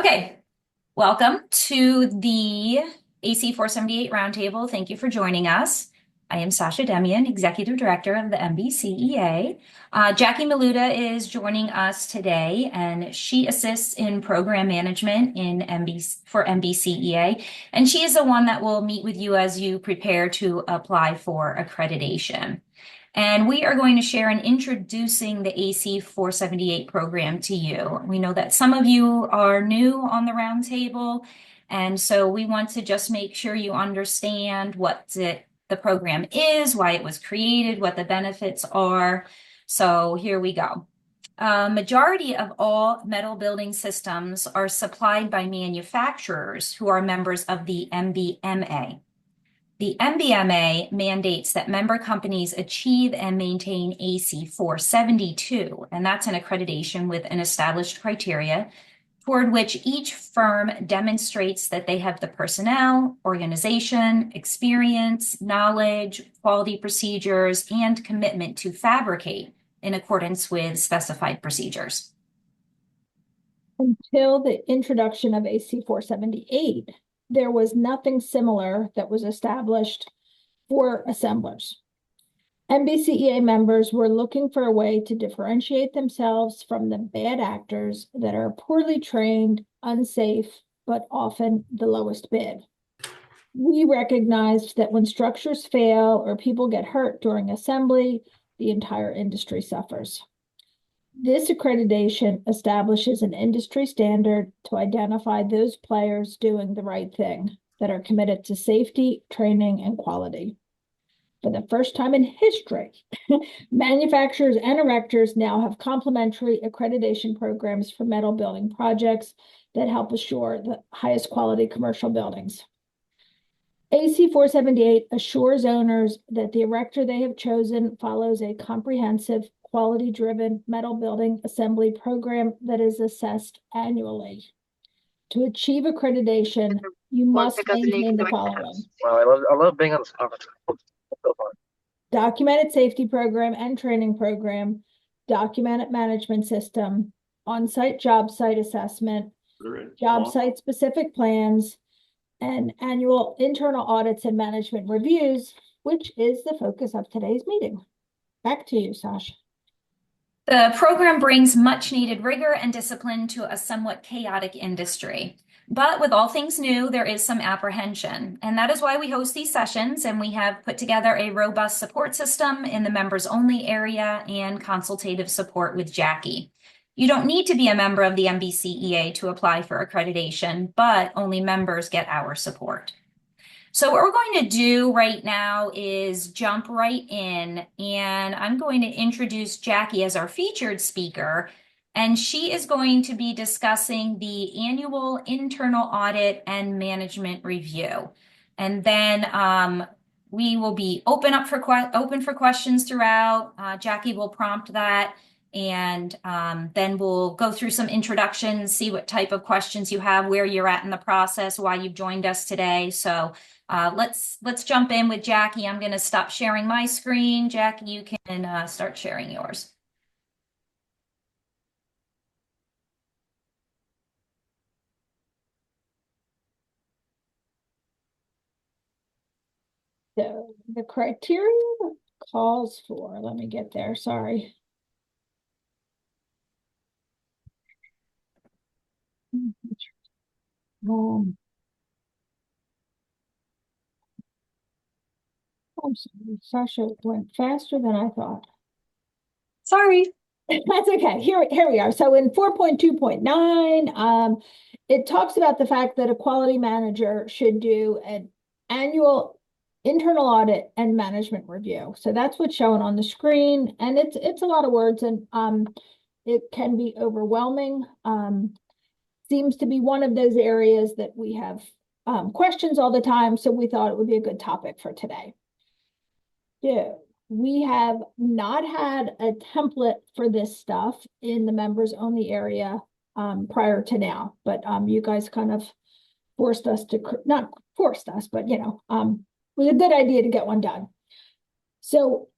Okay, welcome to the AC478 Roundtable. Thank you for joining us. I am Sasha Demian, Executive Director of the MBCEA. Jackie Maluda is joining us today, and she assists in program management for MBCEA, and she is the one that will meet with you as you prepare to apply for accreditation. And we are going to share in introducing the AC478 program to you. We know that some of you are new on the roundtable, and so we want to just make sure you understand what the program is, why it was created, what the benefits are. So here we go. Majority of all metal building systems are supplied by manufacturers who are members of the MBMA. The MBMA mandates that member companies achieve and maintain AC472, and that's an accreditation with an established criteria toward which each firm demonstrates that they have the personnel, organization, experience, knowledge, quality procedures, and commitment to fabricate in accordance with specified procedures. Until the introduction of AC478, there was nothing similar that was established for assemblers. MBCEA members were looking for a way to differentiate themselves from the bad actors that are poorly trained, unsafe, but often the lowest bid. We recognized that when structures fail or people get hurt during assembly, the entire industry suffers. This accreditation establishes an industry standard to identify those players doing the right thing that are committed to safety, training, and quality. For the first time in history, manufacturers and erectors now have complementary accreditation programs for metal building projects that help assure the highest quality commercial buildings. AC478 assures owners that the erector they have chosen follows a comprehensive, quality-driven metal building assembly program that is assessed annually. To achieve accreditation, you must maintain the following. Well, I love being on this conference. So fun. Documented safety program and training program, documented management system, on-site job site assessment, job site specific plans, and annual internal audits and management reviews, which is the focus of today's meeting. Back to you, Sasha. The program brings much needed rigor and discipline to a somewhat chaotic industry. But with all things new, there is some apprehension. And that is why we host these sessions, and we have put together a robust support system in the members only area and consultative support with Jackie. You don't need to be a member of the MBCEA to apply for accreditation, but only members get our support. So what we're going to do right now is jump right in, and I'm going to introduce Jackie as our featured speaker, and she is going to be discussing the annual internal audit and management review. And then we will be open for questions throughout. Jackie will prompt that, and then we'll go through some introductions, see what type of questions you have, where you're at in the process, why you've joined us today. So let's jump in with Jackie. I'm going to stop sharing my screen. Jackie, you can start sharing yours. So the criteria calls for, let me get there, sorry. I'm sorry, Sasha went faster than I thought. Sorry. That's okay. Here we are. So in 4.2.9, it talks about the fact that a quality manager should do an annual internal audit and management review. So that's what's shown on the screen, and it's a lot of words, and it can be overwhelming. Seems to be one of those areas that we have questions all the time, so we thought it would be a good topic for today. Yeah. We have not had a template for this stuff in the members only area prior to now, but you guys kind of forced us to, not forced us, but it was a good idea to get one done. So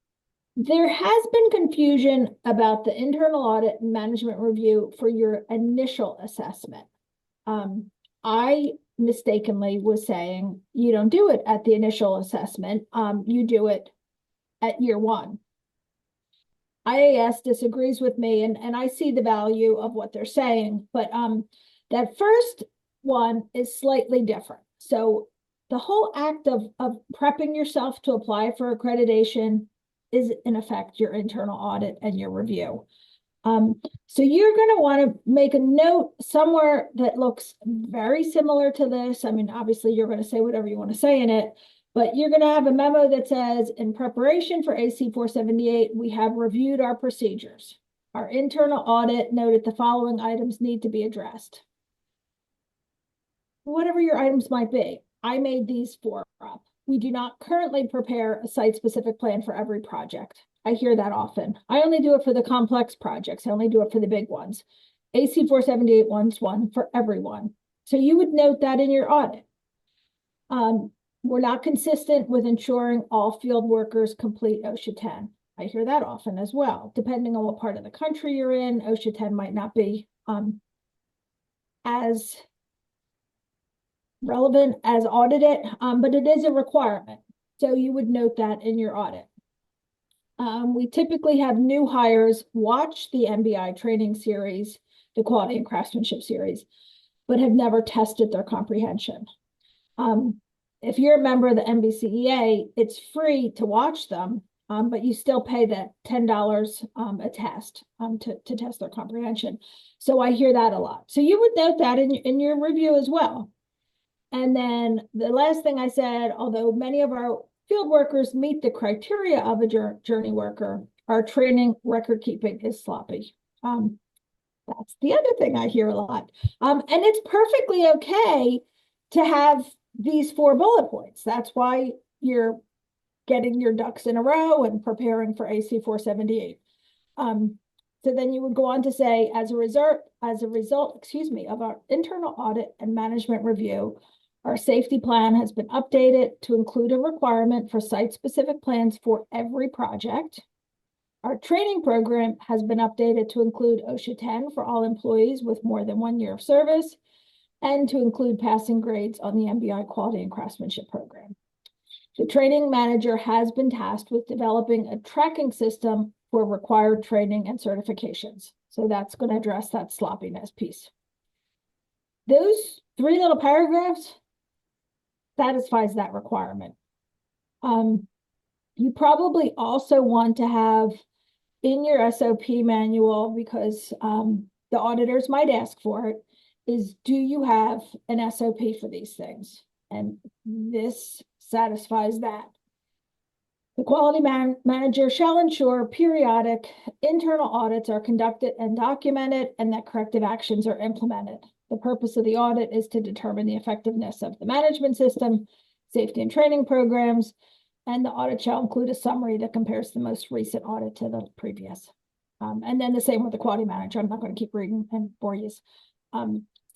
there has been confusion about the internal audit and management review for your initial assessment. I mistakenly was saying you don't do it at the initial assessment. You do it at year one. IAS disagrees with me, and I see the value of what they're saying, but that first one is slightly different. So the whole act of prepping yourself to apply for accreditation is in effect your internal audit and your review. So you're going to want to make a note somewhere that looks very similar to this. I mean, obviously you're going to say whatever you want to say in it, but you're going to have a memo that says, in preparation for AC 478, we have reviewed our procedures. Our internal audit noted the following items need to be addressed. Whatever your items might be, I made these four up. We do not currently prepare a site-specific plan for every project. I hear that often. I only do it for the complex projects. I only do it for the big ones. AC 478 wants one for everyone. So you would note that in your audit. We're not consistent with ensuring all field workers complete OSHA 10. I hear that often as well. Depending on what part of the country you're in, OSHA 10 might not be as relevant as audited, but it is a requirement. So you would note that in your audit. We typically have new hires watch the MBI training series, the quality and craftsmanship series, but have never tested their comprehension. If you're a member of the MBCEA, it's free to watch them, but you still pay that $10 a test to test their comprehension. So I hear that a lot. So you would note that in your review as well. And then the last thing I said, although many of our field workers meet the criteria of a journey worker, our training record keeping is sloppy. That's the other thing I hear a lot. And it's perfectly okay to have these 4 bullet points. That's why you're getting your ducks in a row and preparing for AC 478. So then you would go on to say, as a result, of our internal audit and management review, our safety plan has been updated to include a requirement for site-specific plans for every project. Our training program has been updated to include OSHA 10 for all employees with more than 1 year of service, and to include passing grades on the MBI quality and craftsmanship program. The training manager has been tasked with developing a tracking system for required training and certifications. So that's going to address that sloppiness piece. Those 3 little paragraphs satisfies that requirement. You probably also want to have in your SOP manual, because the auditors might ask for it, is, do you have an SOP for these things? And this satisfies that. The quality manager shall ensure periodic internal audits are conducted and documented, and that corrective actions are implemented. The purpose of the audit is to determine the effectiveness of the management system, safety and training programs, and the audit shall include a summary that compares the most recent audit to the previous. And then the same with the quality manager. I'm not going to keep reading and bore you.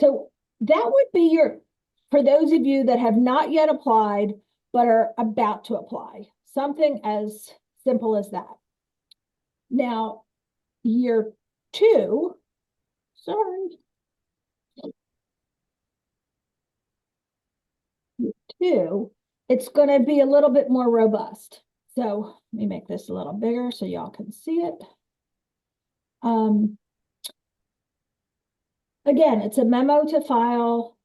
So that would be for those of you that have not yet applied, but are about to apply, something as simple as that. Now, year 2, it's going to be a little bit more robust. So let me make this a little bigger so y'all can see it. Again, it's a memo to file,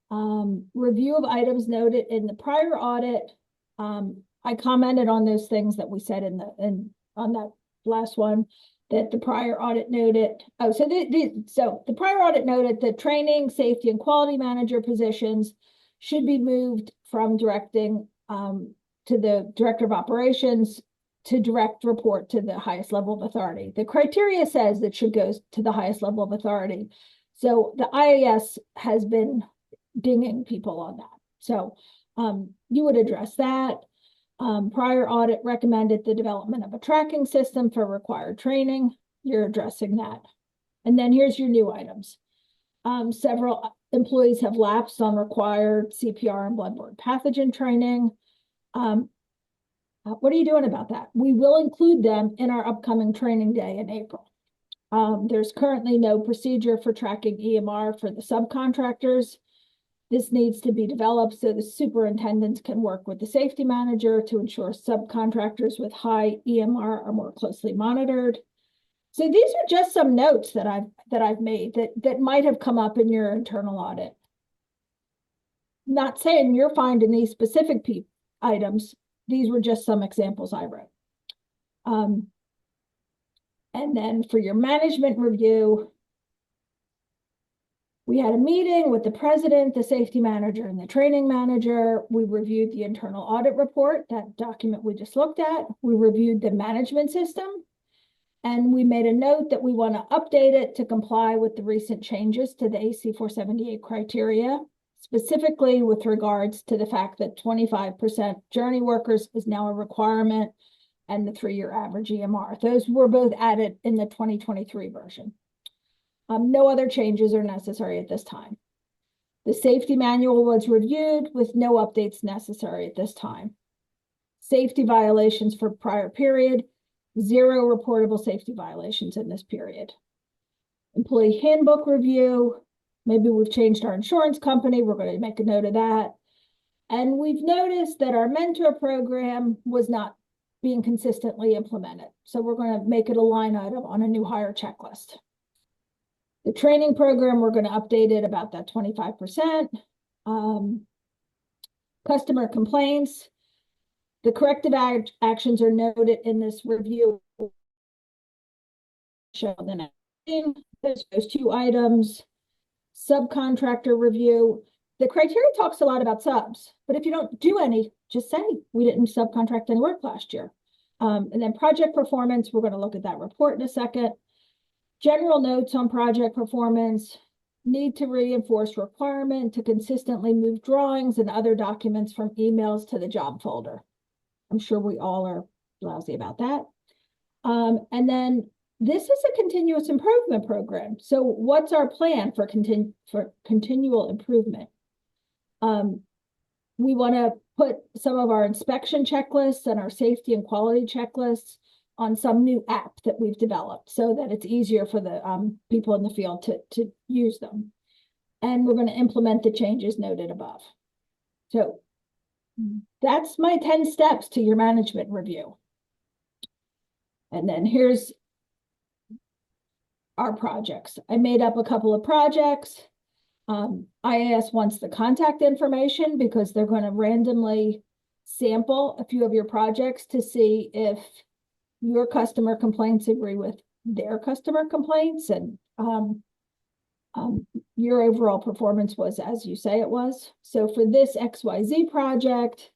review of items noted in the prior audit. I commented on those things that we said on that last one, that the prior audit noted. Oh, so the prior audit noted that training, safety, and quality manager positions should be moved from directing to the director of operations to direct report to the highest level of authority. The criteria says that should go to the highest level of authority. So the IAS has been dinging people on that. So you would address that. Prior audit recommended the development of a tracking system for required training. You're addressing that. And then here's your new items. Several employees have lapsed on required CPR and bloodborne pathogen training. What are you doing about that? We will include them in our upcoming training day in April. There's currently no procedure for tracking EMR for the subcontractors. This needs to be developed so the superintendents can work with the safety manager to ensure subcontractors with high EMR are more closely monitored. So these are just some notes that I've made that might have come up in your internal audit. Not saying you're finding these specific items. These were just some examples I wrote. And then for your management review, we had a meeting with the president, the safety manager, and the training manager. We reviewed the internal audit report, that document we just looked at. We reviewed the management system, and we made a note that we want to update it to comply with the recent changes to the AC478 criteria, specifically with regards to the fact that 25% journey workers is now a requirement, and the 3-year average EMR. Those were both added in the 2023 version. No other changes are necessary at this time. The safety manual was reviewed with no updates necessary at this time. Safety violations for prior period, 0 reportable safety violations in this period. Employee handbook review, maybe we've changed our insurance company, we're going to make a note of that. And we've noticed that our mentor program was not being consistently implemented. So we're going to make it a line item on a new hire checklist. The training program, we're going to update it about that 25%. Customer complaints. The corrective actions are noted in this review. Show the next those 2 items. Subcontractor review. The criteria talks a lot about subs, but if you don't do any, just say we didn't subcontract any work last year. And then project performance, we're going to look at that report in a second. General notes on project performance, need to reinforce requirement to consistently move drawings and other documents from emails to the job folder. I'm sure we all are lousy about that. And then this is a continuous improvement program. So what's our plan for continual improvement? We want to put some of our inspection checklists and our safety and quality checklists on some new app that we've developed so that it's easier for the people in the field to use them. And we're going to implement the changes noted above. So that's my 10 steps to your management review. And then here's our projects. I made up a couple of projects. IAS wants the contact information because they're going to randomly sample a few of your projects to see if your customer complaints agree with their customer complaints, and your overall performance was as you say it was. So for this XYZ project,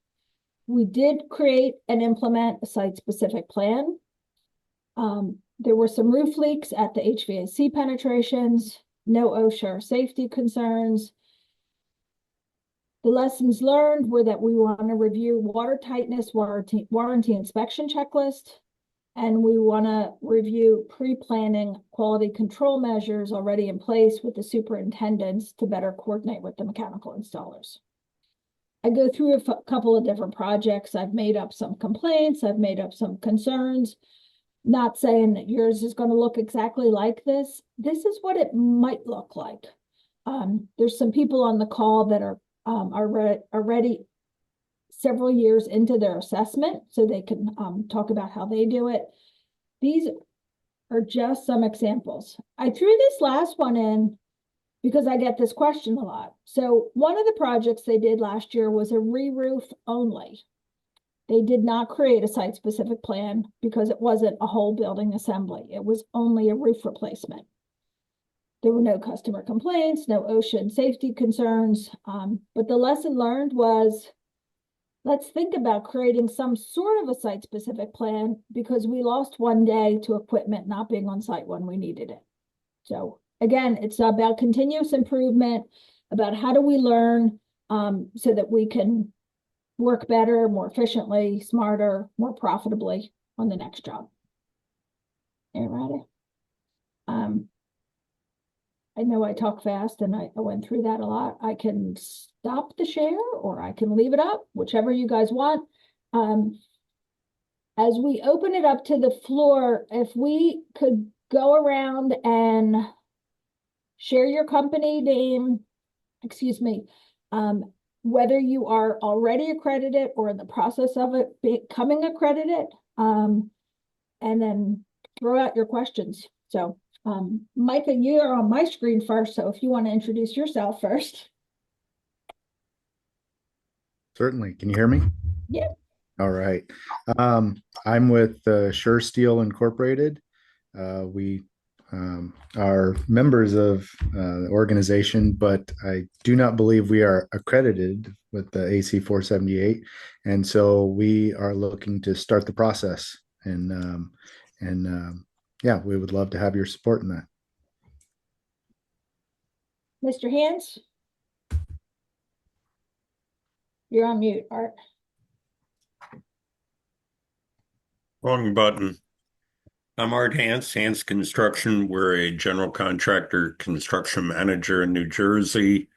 we did create and implement a site-specific plan. There were some roof leaks at the HVAC penetrations, no OSHA safety concerns. The lessons learned were that we want to review water tightness warranty inspection checklist, and we want to review pre-planning quality control measures already in place with the superintendents to better coordinate with the mechanical installers. I go through a couple of different projects. I've made up some complaints. I've made up some concerns. Not saying that yours is going to look exactly like this. This is what it might look like. There's some people on the call that are already several years into their assessment, so they can talk about how they do it. These are just some examples. I threw this last one in because I get this question a lot. So one of the projects they did last year was a re-roof only. They did not create a site-specific plan because it wasn't a whole building assembly. It was only a roof replacement. There were no customer complaints, no OSHA and safety concerns, but the lesson learned was, let's think about creating some sort of a site-specific plan because we lost one day to equipment not being on site when we needed it. So again, it's about continuous improvement, about how do we learn so that we can work better, more efficiently, smarter, more profitably on the next job. Ready? I know I talk fast and I went through that a lot. I can stop the share or I can leave it up, whichever you guys want. As we open it up to the floor, if we could go around and share your company name, excuse me, Whether you are already accredited or in the process of it becoming accredited, and then throw out your questions. So, Micah, you're on my screen first, so if you want to introduce yourself first. Certainly. Can you hear me? Yeah. All right. I'm with Sure Steel Incorporated. We are members of the organization, but I do not believe we are accredited with the AC478. And so we are looking to start the process. Yeah, we would love to have your support in that. Mr. Hans? You're on mute, Art. Wrong button. I'm Art Hans Construction. We're a general contractor construction manager in New Jersey.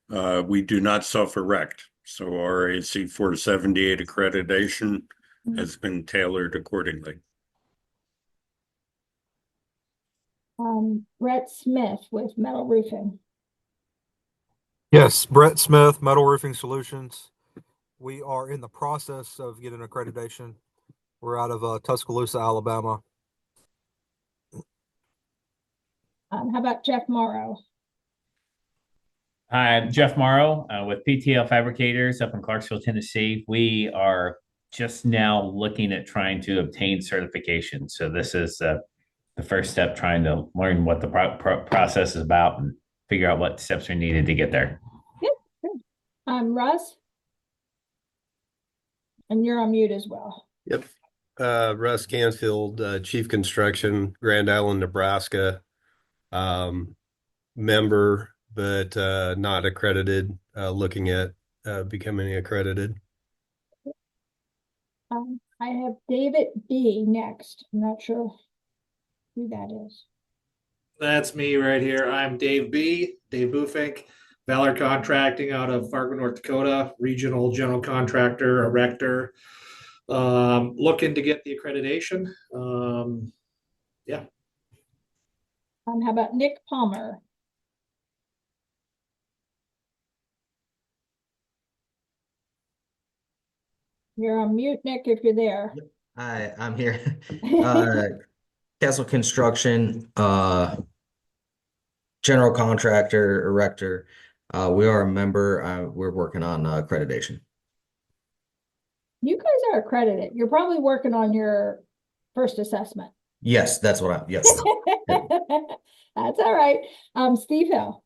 We do not self-erect, so our AC 478 accreditation has been tailored accordingly. Brett Smith with Metal Roofing. Yes, Brett Smith, Metal Roofing Solutions. We are in the process of getting accreditation. We're out of Tuscaloosa, Alabama. How about Jeff Morrow? Hi, I'm Jeff Morrow with PTL Fabricators up in Clarksville, Tennessee. We are just now looking at trying to obtain certification. So this is the first step, trying to learn what the process is about and figure out what steps are needed to get there. Good. Russ? And you're on mute as well. Yep. Russ Cansfield, Chief Construction, Grand Island, Nebraska. Member, but not accredited, looking at becoming accredited. I have David B next. I'm not sure who that is. That's me right here. I'm Dave Bufink, Valor Contracting out of Fargo, North Dakota, regional general contractor, erector. Looking to get the accreditation. Yeah. How about Nick Palmer? You're on mute, Nick, if you're there. Hi, I'm here. Castle Construction, general contractor, erector. We are a member. We're working on accreditation. You guys are accredited. You're probably working on your first assessment. Yes, that's what I'm. Yes. That's all right. Steve Hill.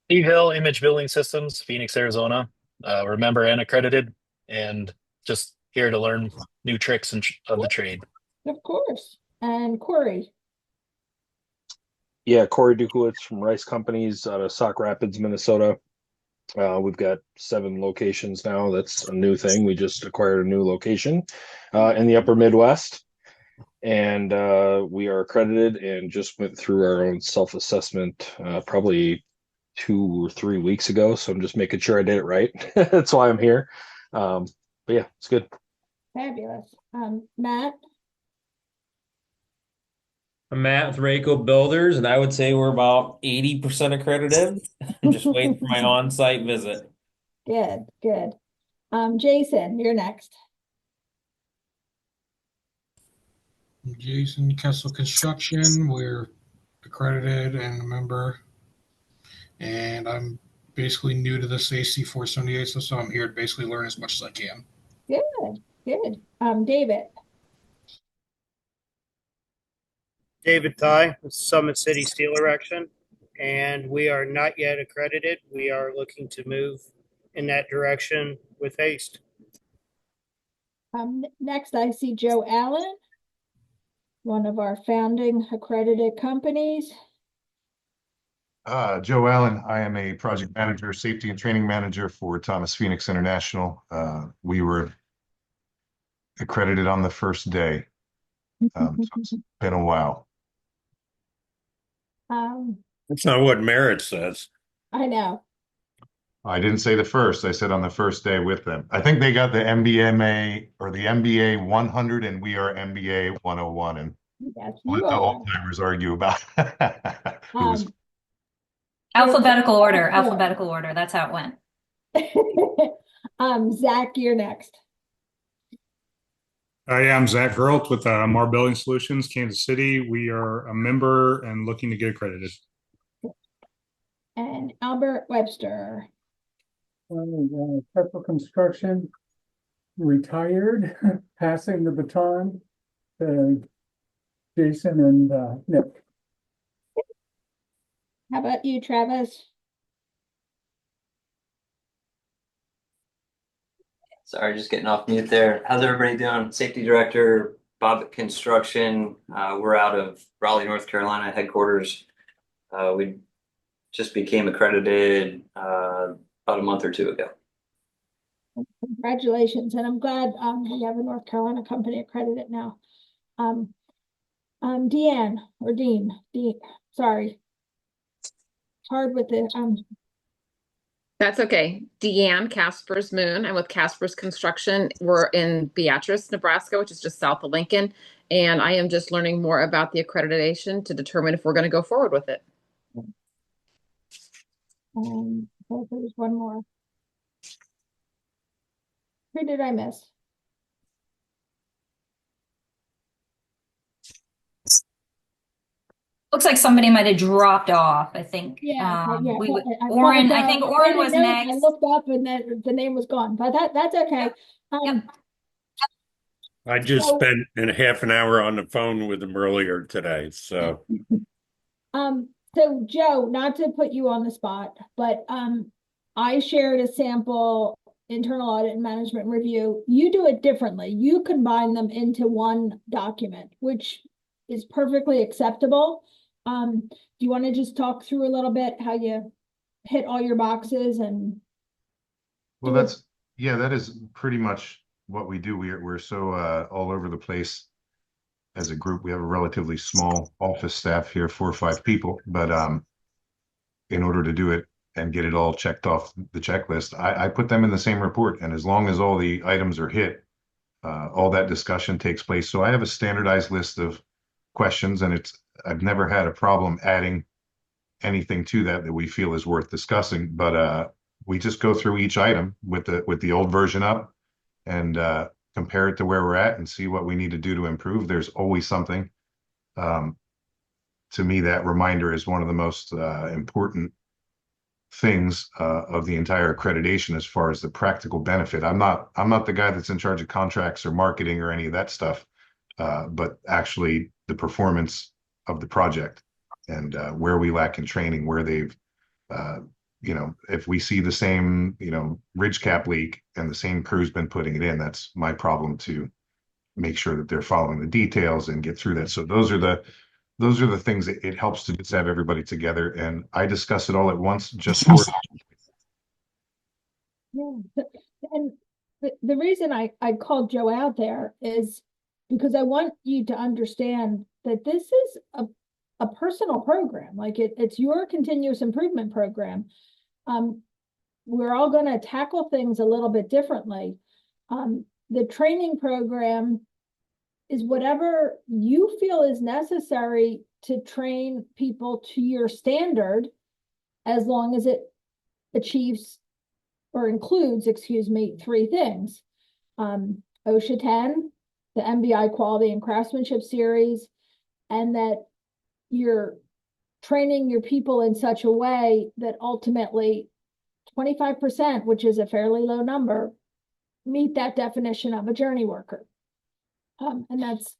Steve Hill, Image Building Systems, Phoenix, Arizona. We're a member and accredited, and just here to learn new tricks of the trade. Of course. And Corey. Yeah, Corey Dukowitz from Rice Companies out of Sauk Rapids, Minnesota. We've got 7 locations now. That's a new thing. We just acquired a new location in the upper Midwest. And we are accredited and just went through our own self-assessment probably 2 or 3 weeks ago. So I'm just making sure I did it right. That's why I'm here. But yeah, it's good. Fabulous. Matt. I'm Matt with Rayco Builders, and I would say we're about 80% accredited. I'm just waiting for my on-site visit. Good, good. Jason, you're next. Jason, Kessel Construction. We're accredited and a member. And I'm basically new to this AC 478, so I'm here to basically learn as much as I can. Good, good. David. David Ty with Summit City Steel Erection, and we are not yet accredited. We are looking to move in that direction with haste. Next, I see Joe Allen, one of our founding accredited companies. Joe Allen, I am a project manager, safety and training manager for Thomas Phoenix International. We were accredited on the first day. So it's been a while. That's not what merit says. I know. I didn't say the first. I said on the first day with them. I think they got the MBMA or the MBA 100, and we are MBA 101. And yes, let the old timers argue about. Alphabetical order, Yeah. alphabetical order. That's how it went. Zach, you're next. Yeah, I'm Zach Gerlt with Mar Building Solutions, Kansas City. We are a member and looking to get accredited. And Albert Webster. Pepper Construction, retired, passing the baton to Jason and Nick. How about you, Travis? Sorry, just getting off mute there. How's everybody doing? Safety Director, Bob at Construction. We're out of Raleigh, North Carolina headquarters. We just became accredited about a month or two ago. Congratulations, and I'm glad we have a North Carolina company accredited now. Deanne or Dean, sorry. It's hard with the That's okay. Deanne Caspers Moon. I'm with Caspers Construction. We're in Beatrice, Nebraska, which is just south of Lincoln. And I am just learning more about the accreditation to determine if we're going to go forward with it. there's one more. Who did I miss? Looks like somebody might have dropped off. I think. Yeah, Oren. I think Oren was next. I looked up and then the name was gone, but that's okay. I just spent a half an hour on the phone with him earlier today. So Joe, not to put you on the spot, but I shared a sample internal audit and management review. You do it differently. You combine them into one document, which is perfectly acceptable. Do you want to just talk through a little bit how you hit all your boxes and well, that is pretty much what we do. We're so all over the place as a group. We have a relatively small office staff here, 4 or 5 people, but in order to do it and get it all checked off the checklist, I put them in the same report. And as long as all the items are hit, all that discussion takes place. So I have a standardized list of questions, and I've never had a problem adding anything to that we feel is worth discussing. But we just go through each item with the old version up and compare it to where we're at and see what we need to do to improve. There's always something. To me, that reminder is one of the most important things of the entire accreditation as far as the practical benefit. I'm not the guy that's in charge of contracts or marketing or any of that stuff, but actually the performance of the project and where we lack in training, where they've if we see the same ridge cap leak and the same crew's been putting it in, that's my problem to make sure that they're following the details and get through that. So those are the things that it helps to just have everybody together, and I discuss it all at once just for and the reason I called Joe out there is because I want you to understand that this is a personal program. Like it's your continuous improvement program. We're all going to tackle things a little bit differently. The training program is whatever you feel is necessary to train people to your standard, as long as it achieves or includes, 3 things. OSHA 10, the MBI Quality and Craftsmanship Series, and that you're training your people in such a way that ultimately 25%, which is a fairly low number, meet that definition of a journey worker. And that's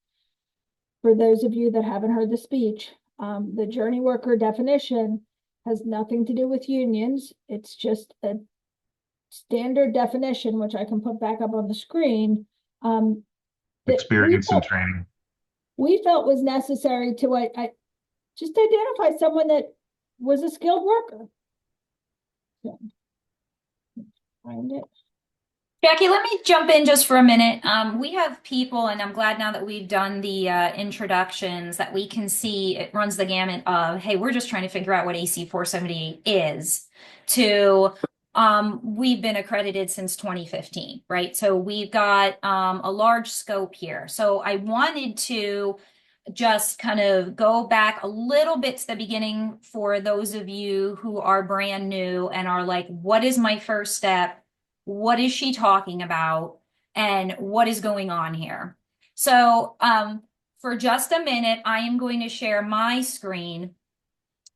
for those of you that haven't heard the speech. The journey worker definition has nothing to do with unions. It's just a standard definition, which I can put back up on the screen. Experience and training. We felt was necessary to just identify someone that was a skilled worker. So, find it. Jackie, let me jump in just for a minute. We have people, and I'm glad now that we've done the introductions that we can see it runs the gamut of, hey, we're just trying to figure out what AC478 is, to we've been accredited since 2015, right? So we've got a large scope here. So I wanted to just kind of go back a little bit to the beginning for those of you who are brand new and are like, what is my first step? What is she talking about? And what is going on here? So for just a minute, I am going to share my screen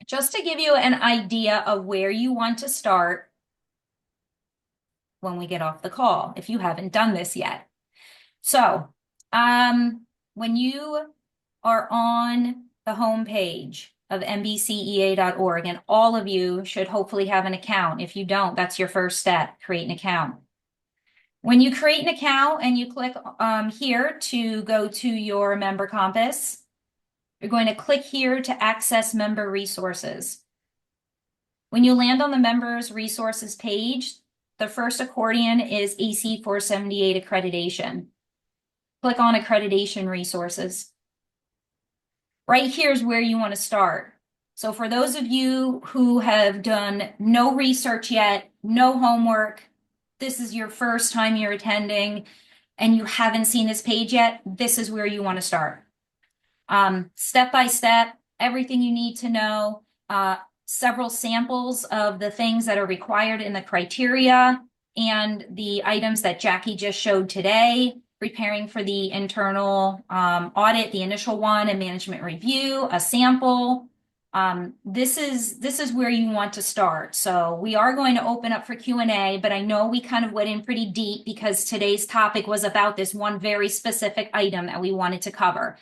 just to give you an idea of where you want to start when we get off the call, if you haven't done this yet. So when you are on the home page of mbcea.org, and all of you should hopefully have an account. If you don't, that's your first step, create an account. When you create an account and you click here to go to your member compass, you're going to click here to access member resources. When you land on the members resources page, the first accordion is AC478 accreditation. Click on accreditation resources. Right here is where you want to start. So for those of you who have done no research yet, no homework, this is your first time you're attending and you haven't seen this page yet, this is where you want to start. Step by step, everything you need to know, several samples of the things that are required in the criteria and the items that Jackie just showed today, preparing for the internal audit, the initial one, and management review, a sample. This is where you want to start. So we are going to open up for Q&A, but I know we kind of went in pretty deep because today's topic was about this one very specific item that we wanted to cover.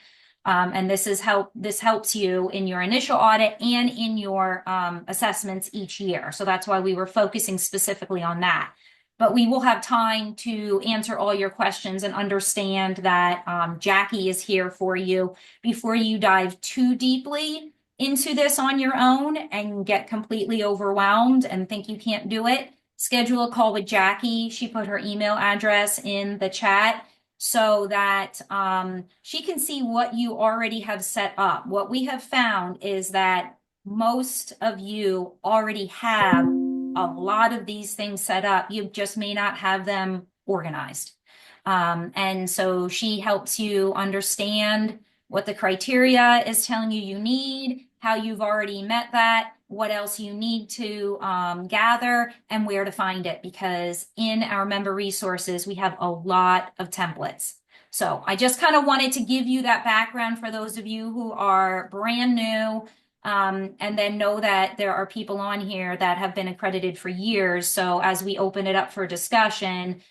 And this helps you in your initial audit and in your assessments each year. So that's why we were focusing specifically on that. But we will have time to answer all your questions and understand that Jackie is here for you before you dive too deeply into this on your own and get completely overwhelmed and think you can't do it. Schedule a call with Jackie. She put her email address in the chat so that she can see what you already have set up. What we have found is that most of you already have a lot of these things set up. You just may not have them organized. And so she helps you understand what the criteria is telling you you need, how you've already met that, what else you need to gather, and where to find it. Because in our member resources, we have a lot of templates. So I just kind of wanted to give you that background for those of you who are brand new, and then know that there are people on here that have been accredited for years. So as we open it up for discussion,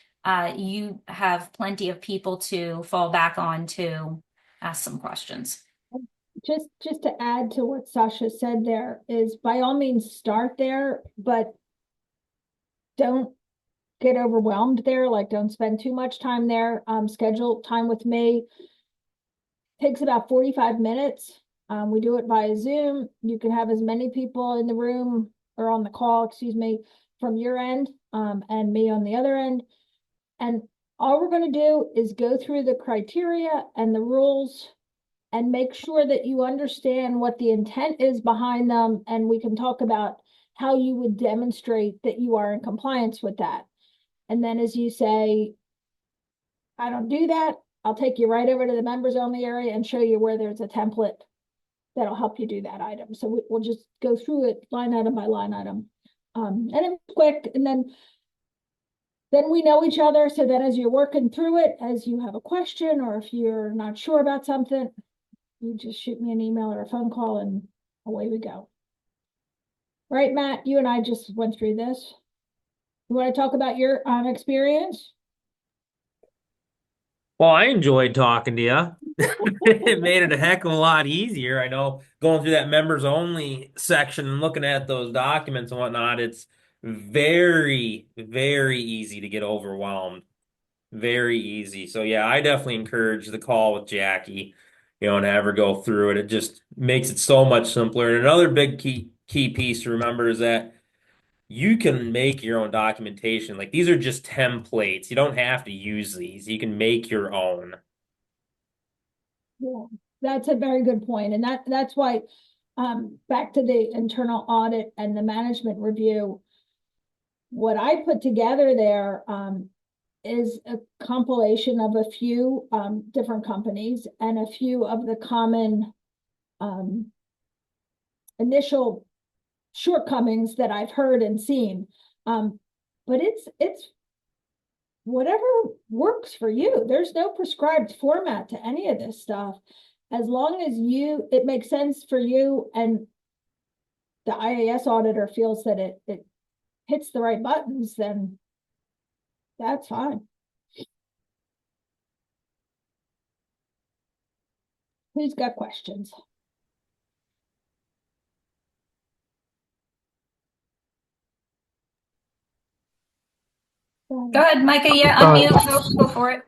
you have plenty of people to fall back on to ask some questions. Just to add to what Sasha said, there is by all means start there, but don't get overwhelmed there. Like, don't spend too much time there. Schedule time with me. Takes about 45 minutes. We do it via Zoom. You can have as many people in the room or on the call, excuse me, from your end, and me on the other end. And all we're going to do is go through the criteria and the rules and make sure that you understand what the intent is behind them. And we can talk about how you would demonstrate that you are in compliance with that. And then as you say, I don't do that, I'll take you right over to the members only area and show you where there's a template that'll help you do that item. So we'll just go through it line item by line item. And it's quick, and then we know each other. So then as you're working through it, as you have a question, or if you're not sure about something, you just shoot me an email or a phone call and away we go. Right, Matt, you and I just went through this. You want to talk about your experience? Well, I enjoyed talking to you. It made it a heck of a lot easier. I know going through that members only section and looking at those documents and whatnot, it's very, very easy to get overwhelmed. Very easy. So yeah, I definitely encourage the call with Jackie, and have her go through it. It just makes it so much simpler. And another big key piece to remember is that you can make your own documentation. Like, these are just templates. You don't have to use these. You can make your own. Yeah, that's a very good point. And that's why, back to the internal audit and the management review, what I put together there, is a compilation of a few different companies and a few of the common initial shortcomings that I've heard and seen. But it's whatever works for you. There's no prescribed format to any of this stuff. As long as it makes sense for you and the IAS auditor feels that it hits the right buttons, then that's fine. Who's got questions? Go ahead, Micah. Yeah, unmute. Go for it.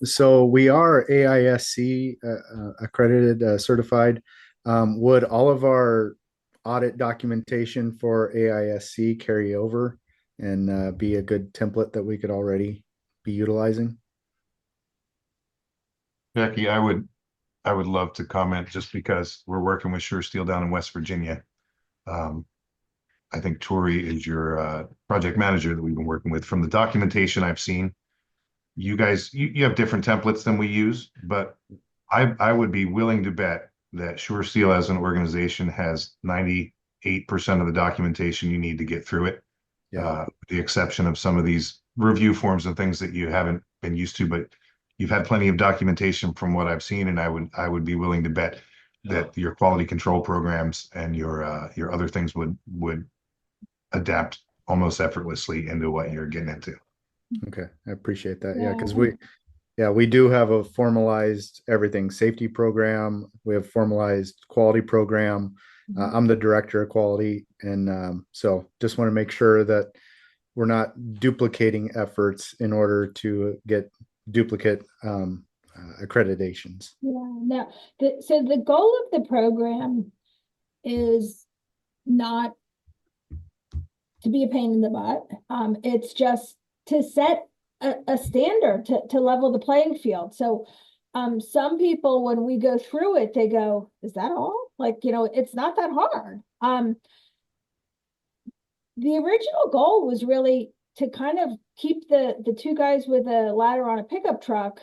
So we are AISC accredited, certified. Would all of our audit documentation for AISC carry over and be a good template that we could already be utilizing? Jackie, I would love to comment just because we're working with Sure Steel down in West Virginia. I think Tori is your project manager that we've been working with. From the documentation I've seen, you guys, you have different templates than we use, but I would be willing to bet that Sure Steel as an organization has 98% of the documentation you need to get through it. With the exception of some of these review forms and things that you haven't been used to, but you've had plenty of documentation from what I've seen, and I would be willing to bet that your quality control programs and your other things would adapt almost effortlessly into what you're getting into. Okay, I appreciate that. Yeah, because we do have a formalized everything safety program. We have formalized quality program. I'm the director of quality, and so just want to make sure that we're not duplicating efforts in order to get duplicate accreditations. Yeah, no. So the goal of the program is not to be a pain in the butt. It's just to set a standard to level the playing field. So some people, when we go through it, they go, is that all? Like, it's not that hard. The original goal was really to kind of keep the two guys with a ladder on a pickup truck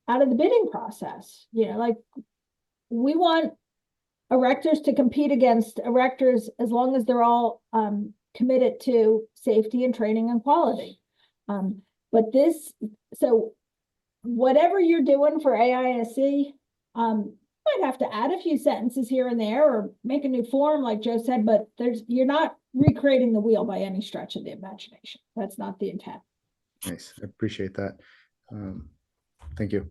out of the bidding process. Like, we want erectors to compete against erectors as long as they're all committed to safety and training and quality. So whatever you're doing for AISC, might have to add a few sentences here and there or make a new form, like Joe said, but you're not recreating the wheel by any stretch of the imagination. That's not the intent. Nice. I appreciate that. Thank you.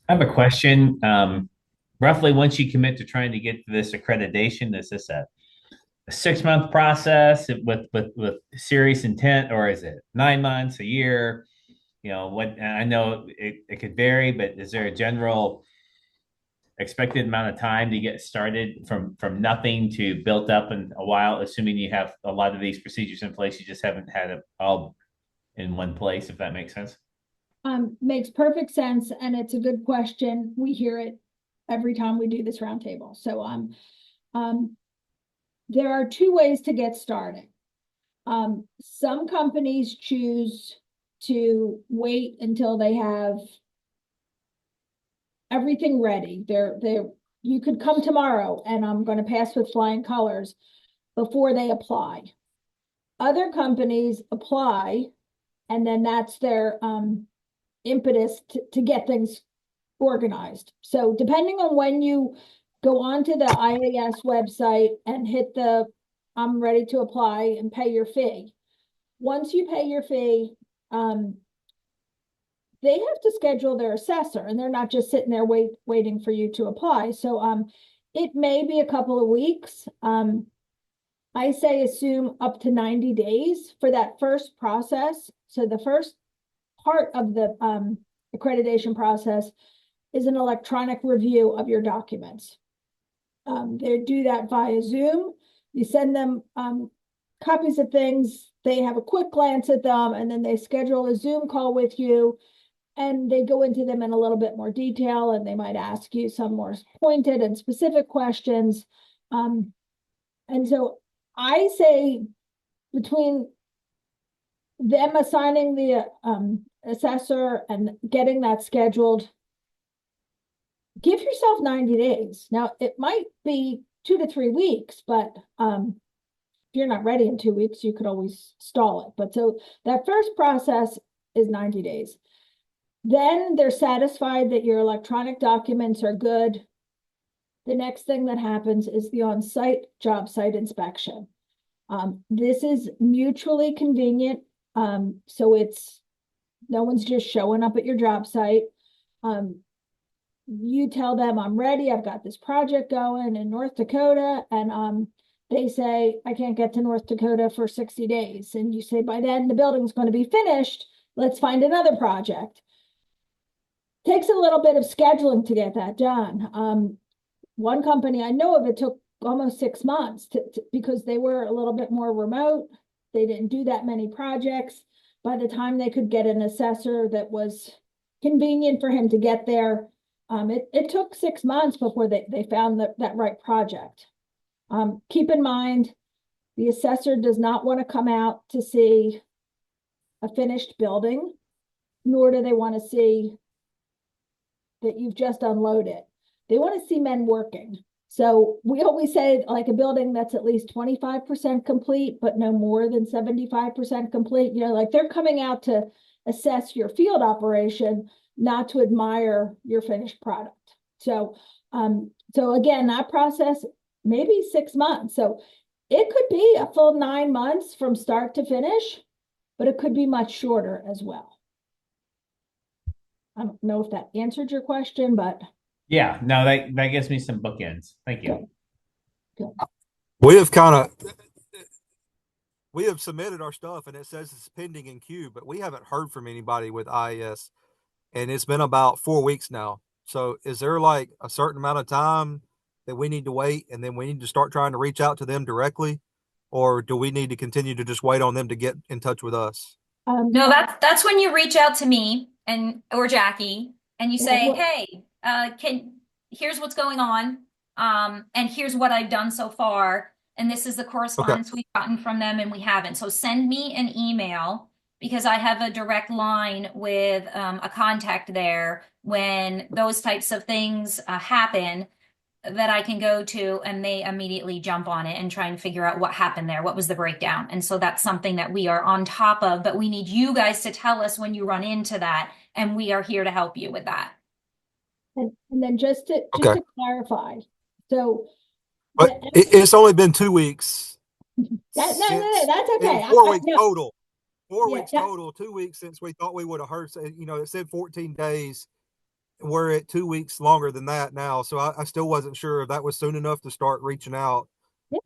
I have a question. Roughly, once you commit to trying to get this accreditation, is this a 6-month process with serious intent, or is it 9 months, a year? What I know it could vary, but is there a general expected amount of time to get started from nothing to built up in a while, assuming you have a lot of these procedures in place, you just haven't had it all in one place, if that makes sense? Makes perfect sense, and it's a good question. We hear it every time we do this roundtable. So there are 2 ways to get started. Some companies choose to wait until they have everything ready. You could come tomorrow and I'm going to pass with flying colors before they apply. Other companies apply, and then that's their impetus to get things organized. So depending on when you go onto the IAS website and hit the I'm ready to apply and pay your fee. Once you pay your fee, they have to schedule their assessor, and they're not just sitting there waiting for you to apply. So it may be a couple of weeks. I say assume up to 90 days for that first process. So the first part of the accreditation process is an electronic review of your documents. They do that via Zoom. You send them copies of things. They have a quick glance at them, and then they schedule a Zoom call with you, and they go into them in a little bit more detail, and they might ask you some more pointed and specific questions. And so I say between them assigning the assessor and getting that scheduled, give yourself 90 days. Now, it might be 2 to 3 weeks, but if you're not ready in 2 weeks, you could always stall it. But so that first process is 90 days. Then they're satisfied that your electronic documents are good. The next thing that happens is the on-site job site inspection. This is mutually convenient. So it's no one's just showing up at your job site. You tell them, I'm ready, I've got this project going in North Dakota, and they say, I can't get to North Dakota for 60 days. And you say, by then the building's going to be finished. Let's find another project. Takes a little bit of scheduling to get that done. One company I know of, it took almost 6 months because they were a little bit more remote. They didn't do that many projects. By the time they could get an assessor that was convenient for him to get there, it took 6 months before they found that right project. Keep in mind, the assessor does not want to come out to see a finished building, nor do they want to see that you've just unloaded. They want to see men working. So we always say like a building that's at least 25% complete, but no more than 75% complete. You know, like they're coming out to assess your field operation, not to admire your finished product. So, so again, that process, maybe 6 months. So it could be a full 9 months from start to finish, but it could be much shorter as well. I don't know if that answered your question, but Yeah, no, that gives me some bookends. Thank you. good. We have submitted our stuff and it says it's pending in queue, but we haven't heard from anybody with IAS, and it's been about 4 weeks now. So is there like a certain amount of time that we need to wait and then we need to start trying to reach out to them directly? Or do we need to continue to just wait on them to get in touch with us? No, that's when you reach out to me or Jackie and you say, hey, here's what's going on. And here's what I've done so far. And this is the correspondence we've gotten from them and we haven't. So send me an email because I have a direct line with a contact there when those types of things happen that I can go to, and they immediately jump on it and try and figure out what happened there. What was the breakdown? And so that's something that we are on top of, but we need you guys to tell us when you run into that, and we are here to help you with that. And then just to clarify, so but it's only been 2 weeks. No, that's okay. 4 weeks total. 4 Yeah, weeks total. 2 weeks since we thought we would have heard. You know, it said 14 days. We're at 2 weeks longer than that now. So I still wasn't sure if that was soon enough to start reaching out.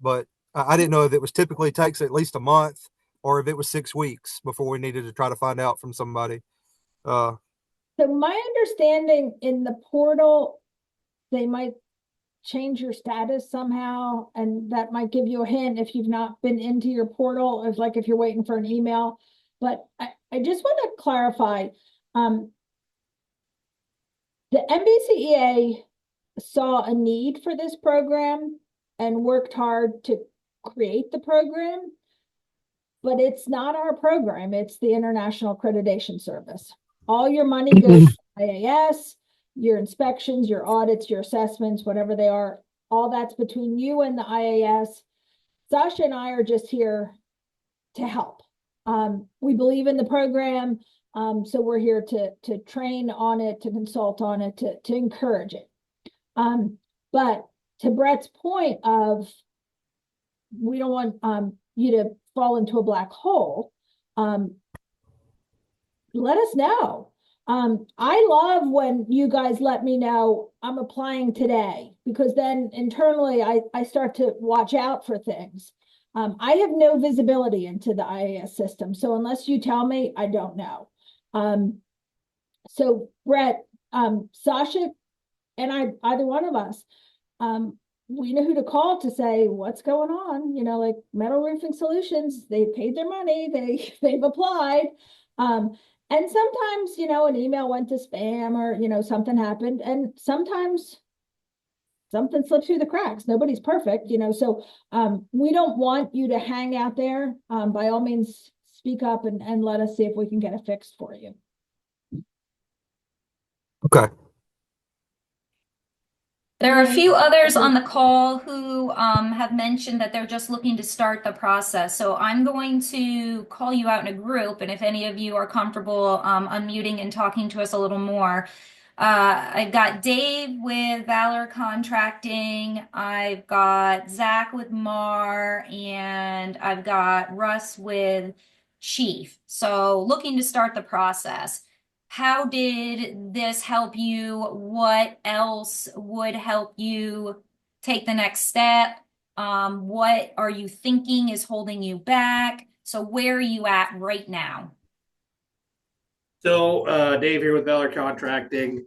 But I didn't know if it was typically takes at least a month or if it was 6 weeks before we needed to try to find out from somebody. So my understanding in the portal, they might change your status somehow, and that might give you a hint if you've not been into your portal, as like if you're waiting for an email. But I just want to clarify, the MBCEA saw a need for this program and worked hard to create the program, but it's not our program. It's the International Accreditation Service. All your money goes to IAS, your inspections, your audits, your assessments, whatever they are, all that's between you and the IAS. Sasha and I are just here to help. We believe in the program. So we're here to train on it, to consult on it, to encourage it. But to Brett's point of, we don't want you to fall into a black hole, let us know. I love when you guys let me know I'm applying today, because then internally I start to watch out for things. I have no visibility into the IAS system. So unless you tell me, I don't know. So Brett, Sasha and I, either one of us, we know who to call to say what's going on. You know, like Metal Roofing Solutions, they paid their money, they've applied. And sometimes, you know, an email went to spam or, you know, something happened. And sometimes something slips through the cracks. Nobody's perfect, so we don't want you to hang out there. By all means, speak up and let us see if we can get it fixed for you. Okay. There are a few others on the call who have mentioned that they're just looking to start the process. So I'm going to call you out in a group, and if any of you are comfortable unmuting and talking to us a little more. I've got Dave with Valor Contracting, I've got Zach with Mar, and I've got Russ with Chief. So looking to start the process. How did this help you? What else would help you take the next step? What are you thinking is holding you back? So where are you at right now? So Dave here with Valor Contracting.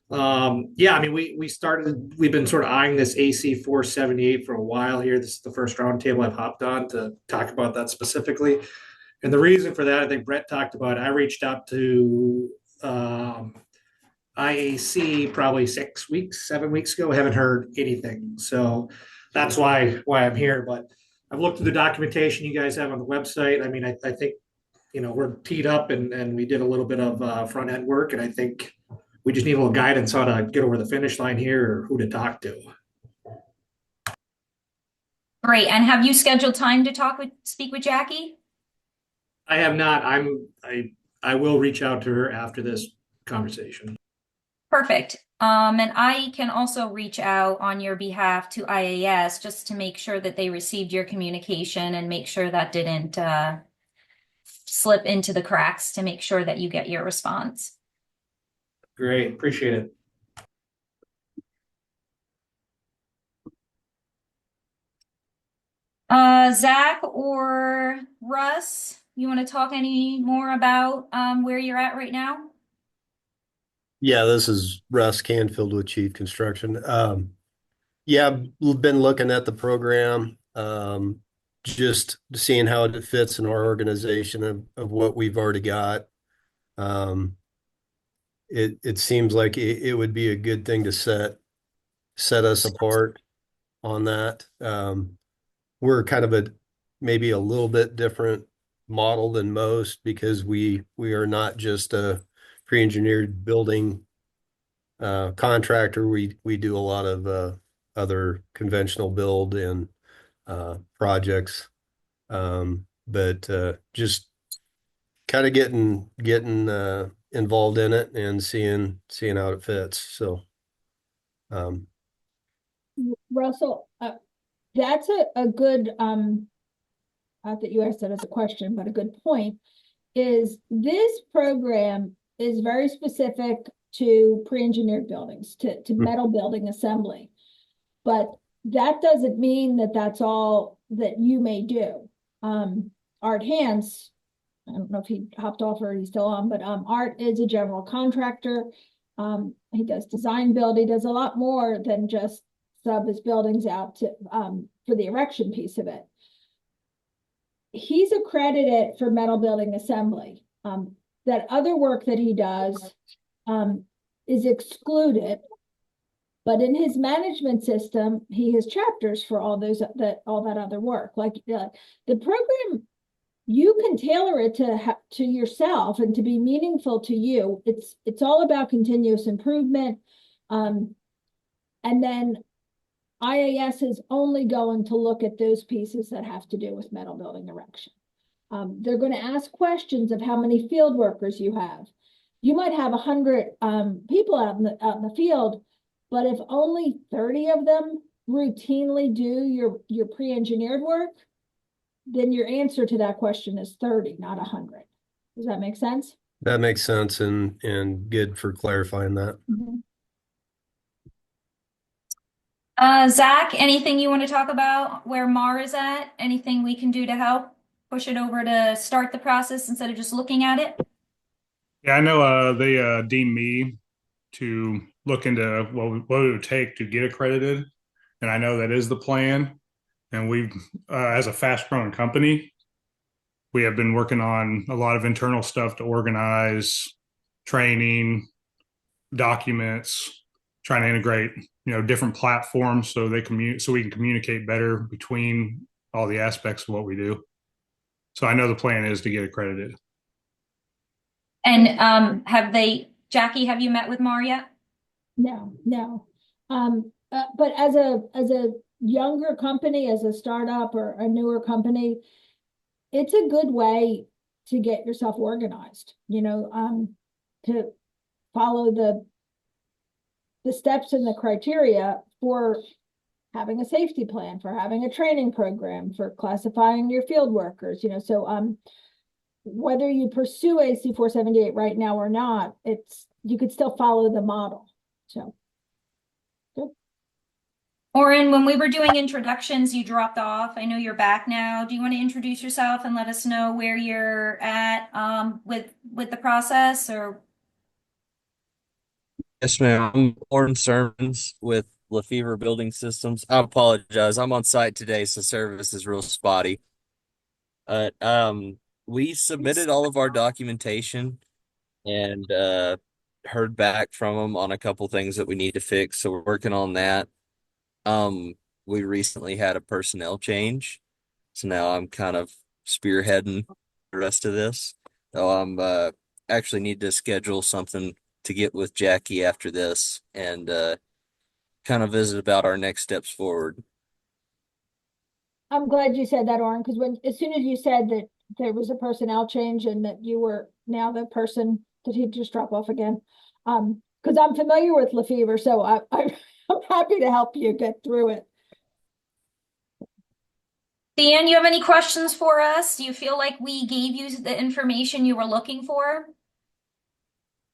Yeah, I mean, we've been sort of eyeing this AC478 for a while here. This is the first roundtable I've hopped on to talk about that specifically. And the reason for that, I think Brett talked about it. I reached out to IAC probably 7 weeks ago. I haven't heard anything. So that's why I'm here. But I've looked at the documentation you guys have on the website. I mean, I think, we're teed up and we did a little bit of front end work. And I think we just need a little guidance how to get over the finish line here or who to talk to. Great. And have you scheduled time to speak with Jackie? I have not. I will reach out to her after this conversation. Perfect. And I can also reach out on your behalf to IAS just to make sure that they received your communication and make sure that didn't slip into the cracks, to make sure that you get your response. Great. Appreciate it. Zach or Russ, you want to talk any more about where you're at right now? Yeah, this is Russ Canfield with Chief Construction. Yeah, we've been looking at the program, just seeing how it fits in our organization of what we've already got. It seems like it would be a good thing to set us apart on that. We're kind of maybe a little bit different model than most because we are not just a pre-engineered building contractor. We do a lot of other conventional build and projects, but just kind of getting involved in it and seeing how it fits. So, Russell, that's a good not that you asked that as a question, but a good point. Is this program is very specific to pre-engineered buildings, to metal building assembly. But that doesn't mean that that's all that you may do. Art Hans, I don't know if he hopped off or he's still on, but Art is a general contractor. He does design build. He does a lot more than just sub his buildings out to for the erection piece of it. He's accredited for metal building assembly. That other work that he does is excluded, but in his management system, he has chapters for all that other work. Like the program, you can tailor it to yourself and to be meaningful to you. It's all about continuous improvement, and then IAS is only going to look at those pieces that have to do with metal building erection. They're going to ask questions of how many field workers you have. You might have 100 people out in the field, but if only 30 of them routinely do your pre-engineered work, then your answer to that question is 30, not 100. Does that make sense? that makes sense and good for clarifying that. Mm-hmm. Zach, anything you want to talk about where Mar is at? Anything we can do to help push it over to start the process instead of just looking at it? Yeah, I know they deemed me to look into what it would take to get accredited. And I know that is the plan. And we've, as a fast-growing company, we have been working on a lot of internal stuff to organize training, documents, trying to integrate, different platforms so so we can communicate better between all the aspects of what we do. So I know the plan is to get accredited. And Jackie, have you met with Mar yet? No, no. But as a younger company, as a startup or a newer company, it's a good way to get yourself organized, to follow the steps and the criteria for having a safety plan, for having a training program, for classifying your field workers, so whether you pursue AC478 right now or not, you could still follow the model. So good. Oren, when we were doing introductions, you dropped off. I know you're back now. Do you want to introduce yourself and let us know where you're at with the process? Or Yes, ma'am. I'm Oren Sermons with Lefevre Building Systems. I apologize. I'm on site today, so service is real spotty. We submitted all of our documentation and heard back from them on a couple things that we need to fix. So we're working on that. We recently had a personnel change, so now I'm kind of spearheading the rest of this. So I'm actually need to schedule something to get with Jackie after this and kind of visit about our next steps forward. I'm glad you said that, Oren, because as soon as you said that there was a personnel change and that you were now the person, did he just drop off again? Because I'm familiar with Lefevre, so I'm happy to help you get through it. Dan, you have any questions for us? Do you feel like we gave you the information you were looking for?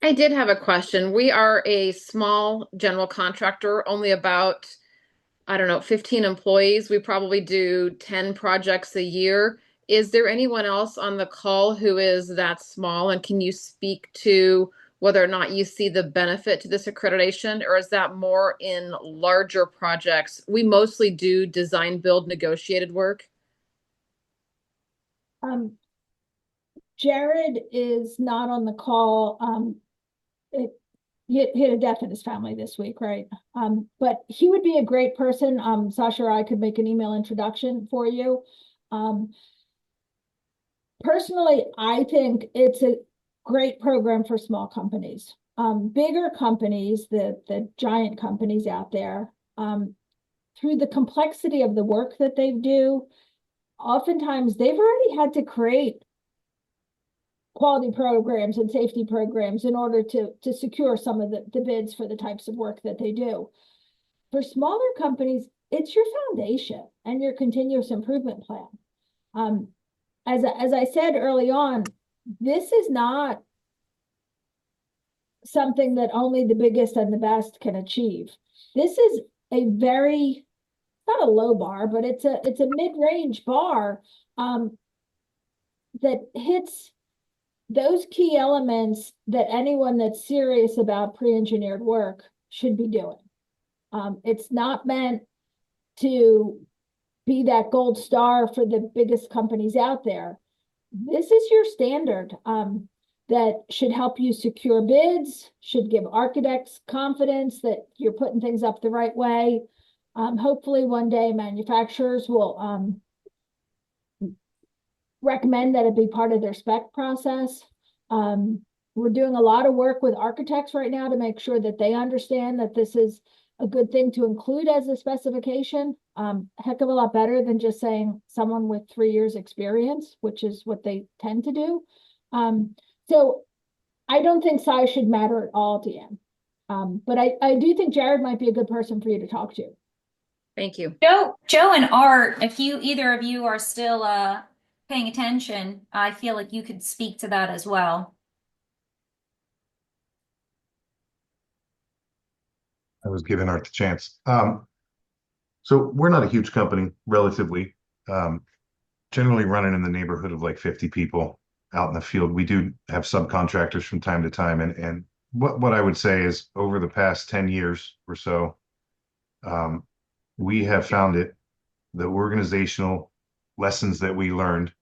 I did have a question. We are a small general contractor, only about, I don't know, 15 employees. We probably do 10 projects a year. Is there anyone else on the call who is that small? And can you speak to whether or not you see the benefit to this accreditation, or is that more in larger projects? We mostly do design, build, negotiated work. Jared is not on the call. He had a death in his family this week, right? But he would be a great person. Sasha or I could make an email introduction for you. Personally, I think it's a great program for small companies. Bigger companies, the giant companies out there, through the complexity of the work that they do, oftentimes they've already had to create quality programs and safety programs in order to secure some of the bids for the types of work that they do. For smaller companies, it's your foundation and your continuous improvement plan. As I said early on, this is not something that only the biggest and the best can achieve. This is a very, not a low bar, but it's a mid-range bar that hits those key elements that anyone that's serious about pre-engineered work should be doing. It's not meant to be that gold star for the biggest companies out there. This is your standard that should help you secure bids, should give architects confidence that you're putting things up the right way. Hopefully one day manufacturers will recommend that it be part of their spec process. We're doing a lot of work with architects right now to make sure that they understand that this is a good thing to include as a specification. Heck of a lot better than just saying someone with 3 years experience, which is what they tend to do. So I don't think size should matter at all, Dan. But I do think Jared might be a good person for you to talk to. Thank you. Joe and Art, if either of you are still paying attention, I feel like you could speak to that as well. I was giving Art the chance. So we're not a huge company, relatively. Generally running in the neighborhood of like 50 people out in the field. We do have subcontractors from time to time. And what I would say is over the past 10 years or so, we have found it, the organizational lessons that we learned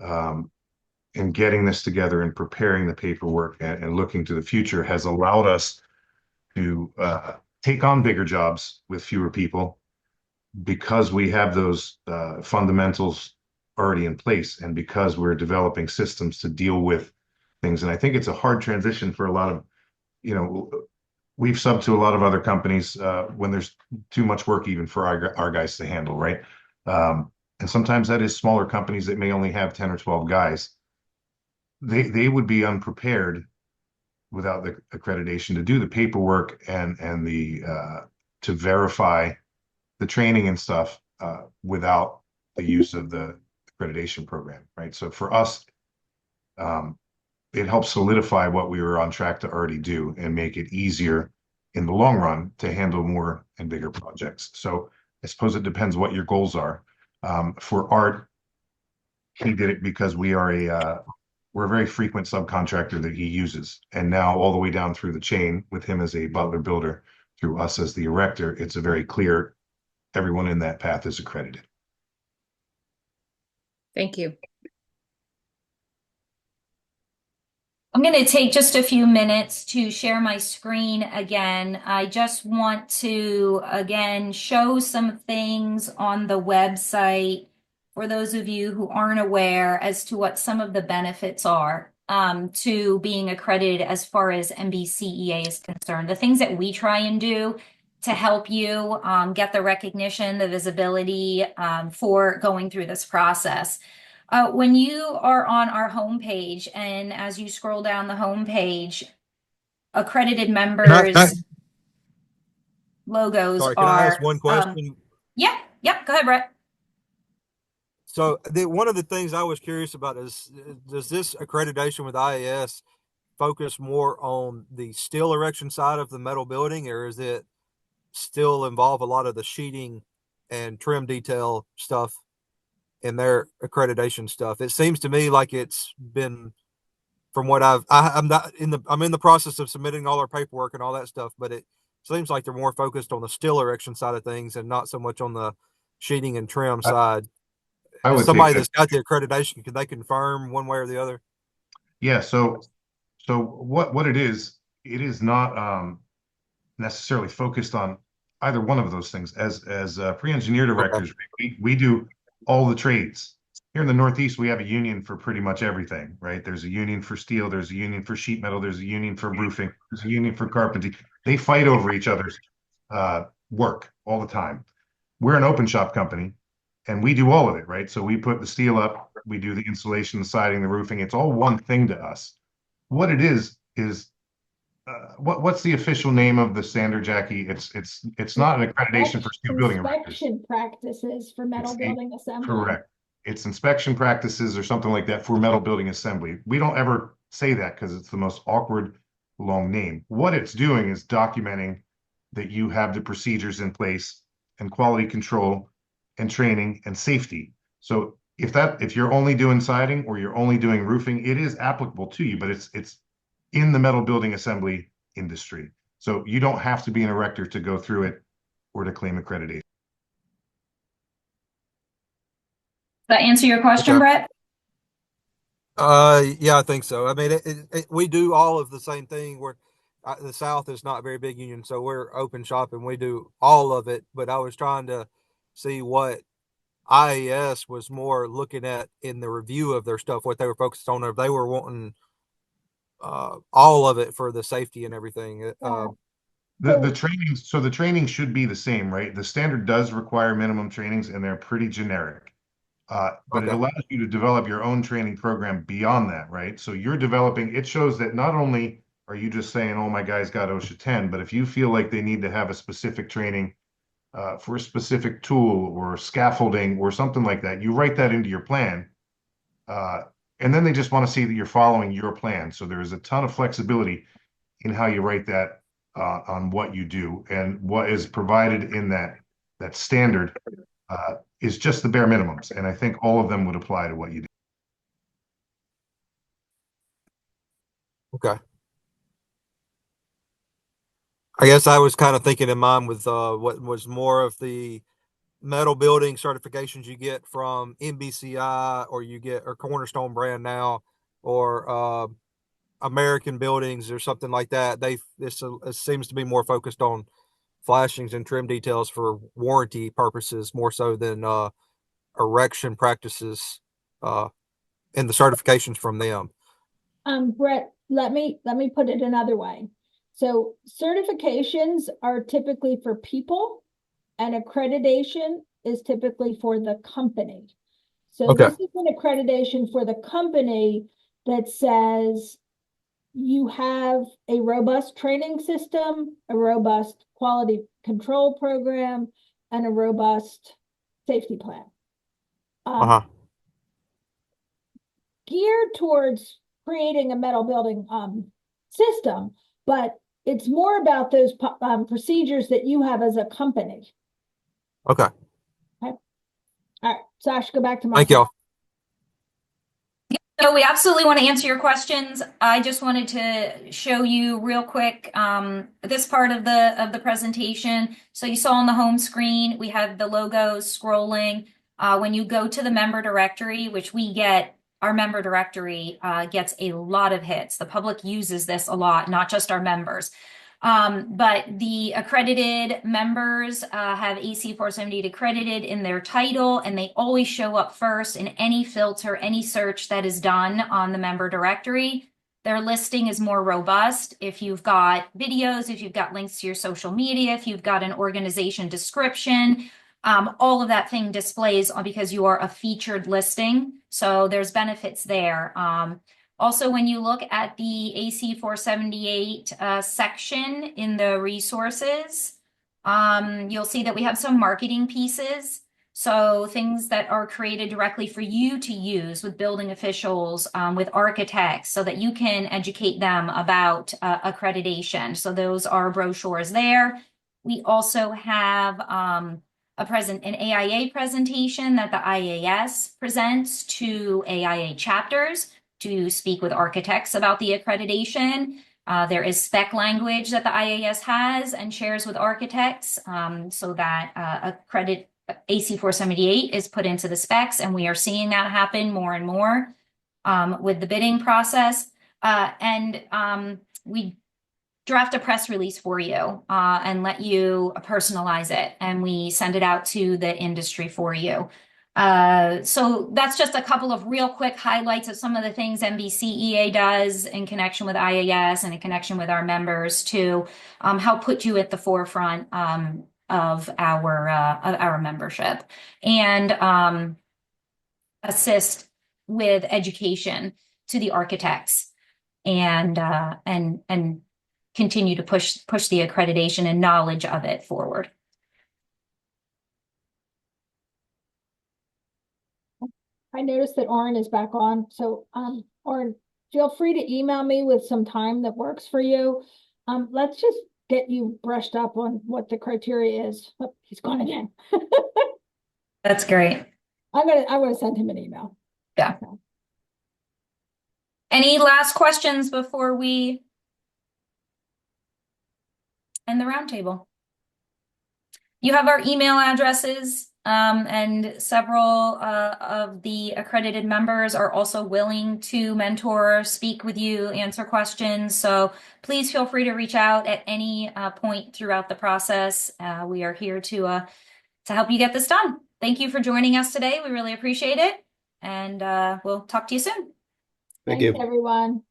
in getting this together and preparing the paperwork and looking to the future has allowed us to take on bigger jobs with fewer people because we have those fundamentals already in place, and because we're developing systems to deal with things. And I think it's a hard transition for a lot of, we've subbed to a lot of other companies when there's too much work even for our guys to handle, right? And sometimes that is smaller companies that may only have 10 or 12 guys. They would be unprepared without the accreditation to do the paperwork and the to verify the training and stuff without the use of the accreditation program, right? So for us, it helps solidify what we were on track to already do and make it easier in the long run to handle more and bigger projects. So I suppose it depends what your goals are. For Art, he did it because we're a very frequent subcontractor that he uses. And now all the way down through the chain with him as a butler builder, through us as the erector, it's a very clear, everyone in that path is accredited. Thank you. I'm going to take just a few minutes to share my screen again. I just want to, again, show some things on the website for those of you who aren't aware as to what some of the benefits are to being accredited as far as MBCEA is concerned. The things that we try and do to help you get the recognition, the visibility for going through this process. When you are on our homepage, and as you scroll down the homepage, accredited members logos Sorry, are. can I ask one question? Yep. Go ahead, Brett. So one of the things I was curious about is, does this accreditation with IAS focus more on the steel erection side of the metal building, or is it still involve a lot of the sheeting and trim detail stuff in their accreditation stuff? It seems to me like it's been, from what I'm in the process of submitting all our paperwork and all that stuff, but it seems like they're more focused on the steel erection side of things and not so much on the sheeting and trim side. I would Somebody say that's got the accreditation, can they confirm one way or the other? yeah. So what it is not necessarily focused on either one of those things. As pre-engineer directors, we do all the trades. Here in the Northeast, we have a union for pretty much everything, right? There's a union for steel, there's a union for sheet metal, there's a union for roofing, there's a union for carpentry. They fight over each other's work all the time. We're an open shop company, and we do all of it, right? So we put the steel up, we do the insulation, the siding, the roofing. It's all one thing to us. What it is what's the official name of the standard, Jackie? It's not an accreditation for steel building erectors. Inspection practices for metal building assembly. Correct. It's inspection practices or something like that for metal building assembly. We don't ever say that because it's the most awkward long name. What it's doing is documenting that you have the procedures in place and quality control and training and safety. So if you're only doing siding or you're only doing roofing, it is applicable to you, but it's in the metal building assembly industry. So you don't have to be an erector to go through it or to claim accreditation. Does that answer your question, Brett? Yeah, I think so. I mean, we do all of the same thing. Where the South is not a very big union, so we're open shop and we do all of it. But I was trying to see what IAS was more looking at in the review of their stuff, what they were focused on, or if they were wanting all of it for the safety and everything. The training, so the training should be the same, right? The standard does require minimum trainings, and they're pretty generic. But it allows you to develop your own training program beyond that, right? So you're developing, it shows that not only are you just saying, oh, my guy's got OSHA 10, but if you feel like they need to have a specific training for a specific tool or scaffolding or something like that, you write that into your plan. And then they just want to see that you're following your plan. So there is a ton of flexibility in how you write that on what you do, and what is provided in that standard is just the bare minimums. And I think all of them would apply to what you do. Okay. I guess I was kind of thinking in mind with what was more of the metal building certifications you get from MBCI, or you get, or Cornerstone brand now, or American Buildings or something like that. This seems to be more focused on flashings and trim details for warranty purposes more so than erection practices and the certifications from them. Brett, let me put it another way. So certifications are typically for people, and accreditation is typically for the company. So Okay. this is an accreditation for the company that says you have a robust training system, a robust quality control program, and a robust safety plan. Geared towards creating a metal building system, but it's more about those procedures that you have as a company. Okay. All right, Sasha, go back to my. Thank y'all. So we absolutely want to answer your questions. I just wanted to show you real quick this part of the presentation. So you saw on the home screen, we have the logos scrolling. When you go to the member directory, which we get, our member directory gets a lot of hits. The public uses this a lot, not just our members. But the accredited members have AC478 accredited in their title, and they always show up first in any filter, any search that is done on the member directory. Their listing is more robust. If you've got videos, if you've got links to your social media, if you've got an organization description, all of that thing displays because you are a featured listing. So there's benefits there. Also, when you look at the AC478 section in the resources, you'll see that we have some marketing pieces. So things that are created directly for you to use with building officials, with architects, so that you can educate them about accreditation. So those are brochures there. We also have an AIA presentation that the IAS presents to AIA chapters to speak with architects about the accreditation. There is spec language that the IAS has and shares with architects so that AC478 is put into the specs, and we are seeing that happen more and more with the bidding process. We draft a press release for you and let you personalize it, and we send it out to the industry for you. So that's just a couple of real quick highlights of some of the things MBCEA does in connection with IAS and in connection with our members to help put you at the forefront of our membership and assist with education to the architects and continue to push the accreditation and knowledge of it forward. I noticed that Oren is back on. So Oren, feel free to email me with some time that works for you. Let's just get you brushed up on what the criteria is. Oh, he's gone again. That's great. I'm gonna send him an email. Yeah. Any last questions before we end the roundtable? You have our email addresses, and several of the accredited members are also willing to mentor, speak with you, answer questions. So please feel free to reach out at any point throughout the process. We are here to help you get this done. Thank you for joining us today. We really appreciate it, and we'll talk to you soon. Thank you, everyone.